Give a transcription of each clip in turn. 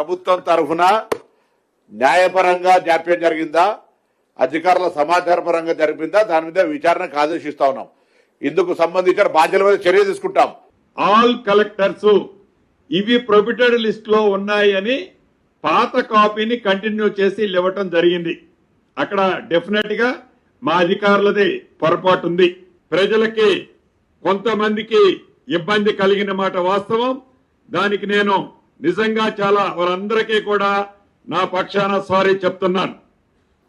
ప్రభుత్వం తరఫున న్యాయపరంగా జాప్యం జరిగిందా, అధికారుల సమాచార పరంగా జరిపిందా, దాని మీద విచారణకు ఆదేశిస్తా ఉన్నాం. ఇందుకు సంబంధించిన బాధ్యుల మీద చర్య తీసుకుంటాం. ఆల్ కలెక్టర్స్ ఇవి ప్రొహిబిటెడ్ లిస్ట్ లో ఉన్నాయని పాత కాపీని కంటిన్యూ చేసి ఇవ్వటం జరిగింది. అక్కడ డెఫినెట్ గా మా అధికారులది పొరపాటు ఉంది. ప్రజలకి కొంతమందికి ఇబ్బంది కలిగిన మాట వాస్తవం. దానికి నేను నిజంగా చాలా వారందరికీ కూడా నా పక్షాన సారీ చెప్తున్నాను.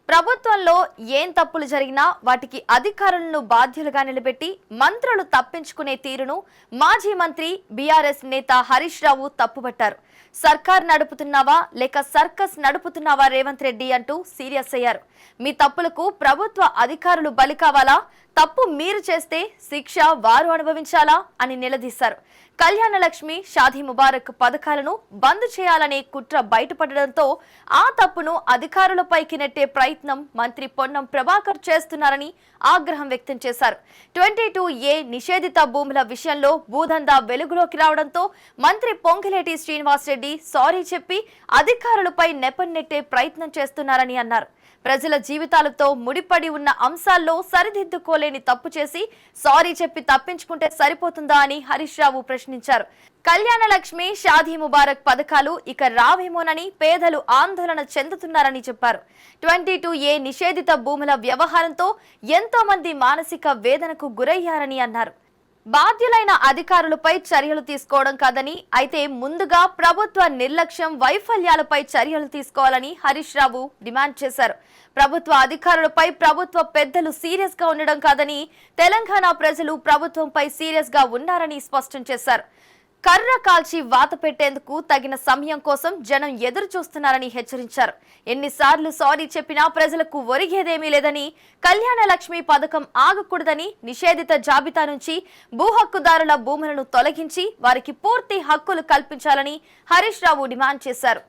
ప్రభుత్వంలో ఏం తప్పులు జరిగినా వాటికి అధికారులను బాధ్యులుగా నిలబెట్టి మంత్రులు తప్పించుకునే తీరును మాజీ మంత్రి బీఆర్ఎస్ నేత హరీష్ రావు తప్పుపట్టారు. సర్కార్ నడుపుతున్నావా లేక సర్కస్ నడుపుతున్నావా రేవంత్ రెడ్డి అంటూ సీరియస్ అయ్యారు. మీ తప్పులకు ప్రభుత్వ అధికారులు బలి కావాలా, తప్పు మీరు చేస్తే శిక్ష వారు అనుభవించాలా అని నిలదీశారు. కళ్యాణ లక్ష్మి, షాదీ ముబారక్ పథకాలను బంద్ చేయాలనే కుట్ర బయటపడడంతో ఆ తప్పును అధికారులపైకి నెట్టే ప్రయత్నం మంత్రి పొన్నం ప్రభాకర్ చేస్తున్నారని ఆగ్రహం వ్యక్తం చేశారు. 22A నిషేధిత భూముల విషయంలో భూదందా వెలుగులోకి రావడంతో మంత్రి పొంగిలేటి శ్రీనివాసరెడ్డి సారీ చెప్పి అధికారులపై నెపం నెట్టే ప్రయత్నం చేస్తున్నారని అన్నారు. ప్రజల జీవితాలతో ముడిపడి ఉన్న అంశాల్లో సరిదిద్దుకోలేని తప్పు చేసి సారీ చెప్పి తప్పించుకుంటే సరిపోతుందా అని హరీష్ రావు ప్రశ్నించారు. కళ్యాణ లక్ష్మి, షాదీ ముబారక్ పథకాలు ఇక రావేమోనని పేదలు ఆందోళన చెందుతున్నారని చెప్పారు. 22A నిషేధిత భూముల వ్యవహారంతో ఎంతో మంది మానసిక వేదనకు గురయ్యారని అన్నారు. బాధ్యులైన అధికారులపై చర్యలు తీసుకోవడం కాదని, అయితే ముందుగా ప్రభుత్వ నిర్లక్ష్యం, వైఫల్యాలపై చర్యలు తీసుకోవాలని హరీష్ రావు డిమాండ్ చేశారు. ప్రభుత్వ అధికారులపై ప్రభుత్వ పెద్దలు సీరియస్ గా ఉండడం కాదని, తెలంగాణ ప్రజలు ప్రభుత్వంపై సీరియస్ గా ఉన్నారని స్పష్టం చేశారు. కర్ర కాల్చి వాత పెట్టేందుకు తగిన సమయం కోసం జనం ఎదురు చూస్తున్నారని హెచ్చరించారు. ఎన్నిసార్లు సారీ చెప్పినా ప్రజలకు ఒరిగేదేమీ లేదని, కళ్యాణ లక్ష్మి పథకం ఆగకూడదని, నిషేధిత జాబితా నుంచి భూ హక్కుదారుల భూములను తొలగించి వారికి పూర్తి హక్కులు కల్పించాలని హరీష్ రావు డిమాండ్ చేశారు.